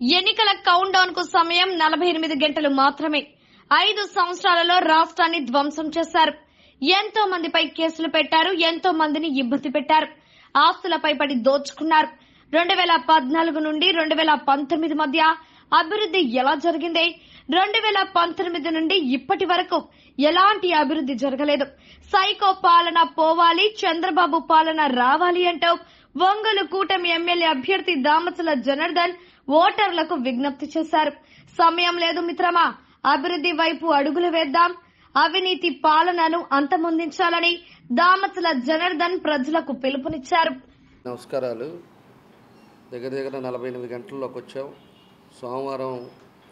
ఎన్నికల count down కు సమయం 48 గంటలు మాత్రమే. 5 సంవత్సరాలలో రాష్ట్రాన్ని ధ్వంసం చేశారు. ఎంతో మందిపై కేసులు పెట్టారు. ఎంతో మందిని ఇబ్బంది పెట్టారు. ఆస్తులపై పడి దోచుకున్నారు. 2014 నుండి 2019 మధ్య అభివృద్ధి ఎలా జరిగింది? 2019 నుండి ఇప్పటి వరకు ఎలాంటి అభివృద్ధి జరగలేదు. సైకో పాలన పోవాలి, చంద్రబాబు పాలన రావాలి అంటూ ఒంగోలు కూటమి ఎమ్మెల్యే అభ్యర్థి దామచల జనార్దన్ ఓటర్లకు విజ్ఞప్తి చేశారు. సమయం లేదు మిత్రమా, అభివృద్ధి వైపు అడుగులు వేద్దాం, అవినీతి పాలనను అంతమొందించాలని దామచల జనార్దన్ ప్రజలకు పిలుపునిచ్చారు. నమస్కారాలు. దగ్గర 48 గంటల్లోకి వచ్చాం. సోమవారం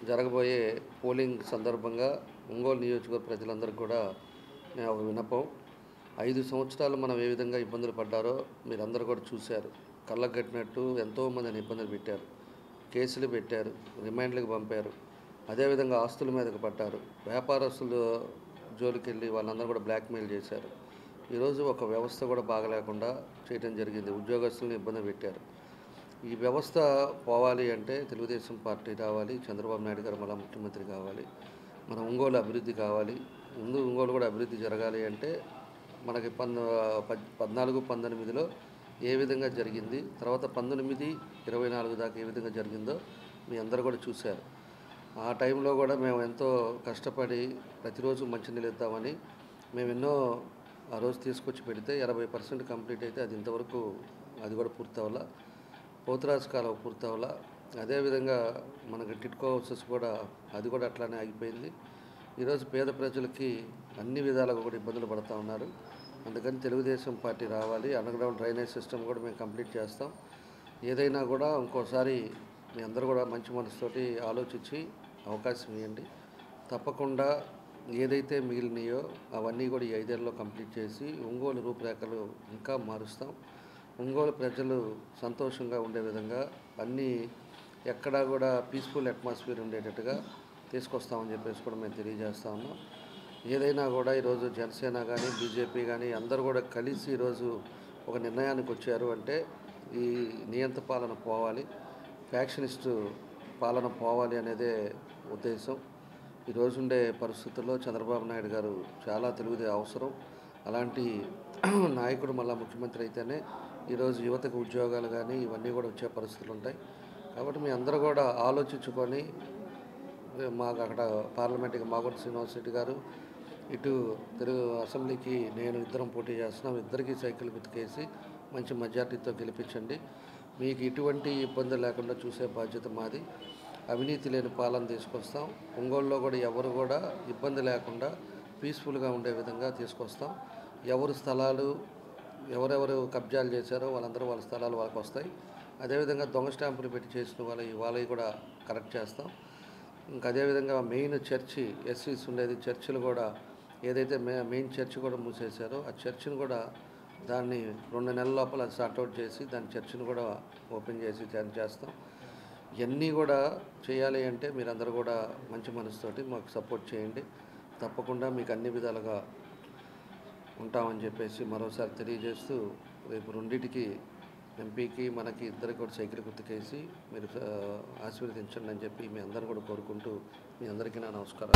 జరగబోయే పోలింగ్ సందర్భంగా ఒంగోలు నియోజకవర్గ ప్రజలందరికీ కూడా ఒక విన్నపం. 5 సంవత్సరాలు మనం ఏ విధంగా ఇబ్బందులు పడ్డారో మీరందరూ కూడా చూశారు. కళ్ళకు కట్టినట్టు ఎంతోమందిని ఇబ్బందులు పెట్టారు, కేసులు పెట్టారు, రిమాండ్లకు పంపారు. అదేవిధంగా ఆస్తుల మీదకి పడ్డారు. వ్యాపారస్తులు జోలికి వెళ్ళి వాళ్ళందరూ కూడా బ్లాక్మెయిల్ చేశారు. ఈరోజు ఒక వ్యవస్థ కూడా బాగలేకుండా చేయడం జరిగింది. ఉద్యోగస్తులను ఇబ్బంది పెట్టారు. ఈ వ్యవస్థ పోవాలి అంటే తెలుగుదేశం పార్టీ రావాలి, చంద్రబాబు నాయుడు గారు మళ్ళీ ముఖ్యమంత్రి కావాలి, మన ఒంగోలు అభివృద్ధి కావాలి. ముందు ఒంగోలు కూడా అభివృద్ధి జరగాలి అంటే మనకి 14-19లో ఏ విధంగా జరిగింది, తర్వాత 19-24 దాకా ఏ విధంగా జరిగిందో మీ అందరూ కూడా చూశారు. ఆ టైంలో కూడా మేము ఎంతో కష్టపడి ప్రతిరోజు మంచినీళ్ళు ఇద్దామని మేము ఎన్నో ఆ రోజు తీసుకొచ్చి పెడితే 80% కంప్లీట్ అయితే అది ఇంతవరకు అది కూడా పూర్తవలా. పోతురాజు కాలం పూర్తవలా. అదేవిధంగా మనకి టిట్కో హౌసెస్ కూడా అది కూడా అట్లానే ఆగిపోయింది. ఈరోజు పేద ప్రజలకి అన్ని విధాలుగా కూడా ఇబ్బందులు పడుతూ ఉన్నారు. అందుకని తెలుగుదేశం పార్టీ రావాలి. అండర్గ్రౌండ్ డ్రైనేజ్ సిస్టమ్ కూడా మేము కంప్లీట్ చేస్తాం. ఏదైనా కూడా ఇంకోసారి మీ అందరూ కూడా మంచి మనసుతోటి ఆలోచించి అవకాశం ఇవ్వండి. తప్పకుండా ఏదైతే మిగిలినాయో అవన్నీ కూడా ఈ 5 ఏళ్ళలో కంప్లీట్ చేసి ఒంగోలు రూపురేఖలు ఇంకా మారుస్తాం. ఒంగోలు ప్రజలు సంతోషంగా ఉండే విధంగా అన్నీ ఎక్కడా కూడా పీస్ఫుల్ అట్మాస్ఫియర్ ఉండేటట్టుగా తీసుకొస్తామని చెప్పేసి కూడా మేము తెలియజేస్తా ఉన్నాం. ఏదైనా కూడా ఈరోజు జనసేన కానీ బీజేపీ కానీ అందరూ కూడా కలిసి ఈరోజు ఒక నిర్ణయానికి వచ్చారు అంటే ఈ నియంత పాలన పోవాలి, ఫ్యాక్షనిస్టు పాలన పోవాలి అనేదే ఉద్దేశం. ఈరోజు ఉండే పరిస్థితుల్లో చంద్రబాబు నాయుడు గారు చాలా తెలివిదే అవసరం. అలాంటి నాయకుడు మళ్ళీ ముఖ్యమంత్రి అయితేనే ఈరోజు యువతకు ఉద్యోగాలు కానీ ఇవన్నీ కూడా వచ్చే పరిస్థితులు ఉంటాయి. కాబట్టి మీ అందరూ కూడా ఆలోచించుకొని మాకు అక్కడ పార్లమెంట్కి మాగుంట శ్రీనివాస్ రెడ్డి గారు, ఇటు తెలుగు అసెంబ్లీకి నేను ఇద్దరం పోటీ చేస్తున్నాం. ఇద్దరికి సైకిల్ గుర్తుకేసి మంచి మెజార్టీతో గెలిపించండి. మీకు ఎటువంటి ఇబ్బంది లేకుండా చూసే బాధ్యత మాది. అవినీతి లేని పాలన తీసుకొస్తాం. ఒంగోలులో కూడా ఎవరు కూడా ఇబ్బంది లేకుండా పీస్ఫుల్గా ఉండే విధంగా తీసుకొస్తాం. ఎవరు స్థలాలు ఎవరెవరు కబ్జాలు చేశారో వాళ్ళందరూ వాళ్ళ స్థలాలు వాళ్ళకి వస్తాయి. అదేవిధంగా దొంగ స్టాంపులు పెట్టి చేసిన వాళ్ళవి కూడా కరెక్ట్ చేస్తాం. ఇంకా అదేవిధంగా మెయిన్ చర్చి ఎస్సీస్ ఉండేది, చర్చిలు కూడా ఏదైతే మెయిన్ చర్చి కూడా మూసేశారో ఆ చర్చిని కూడా దాన్ని 2 నెలల లోపల అది సార్ట్అవుట్ చేసి దాని చర్చిని కూడా ఓపెన్ చేసి చేస్తాం. ఇవన్నీ కూడా చేయాలి అంటే మీరందరూ కూడా మంచి మనసుతోటి మాకు సపోర్ట్ చేయండి. తప్పకుండా మీకు అన్ని విధాలుగా ఉంటామని చెప్పేసి మరోసారి తెలియజేస్తూ రేపు 2టికి ఎంపీకి మనకి ఇద్దరికి కూడా సైకిల్ గుర్తుకేసి మీరు ఆశీర్వదించండి అని చెప్పి మీ అందరూ కూడా కోరుకుంటూ మీ అందరికీ నా నమస్కారం.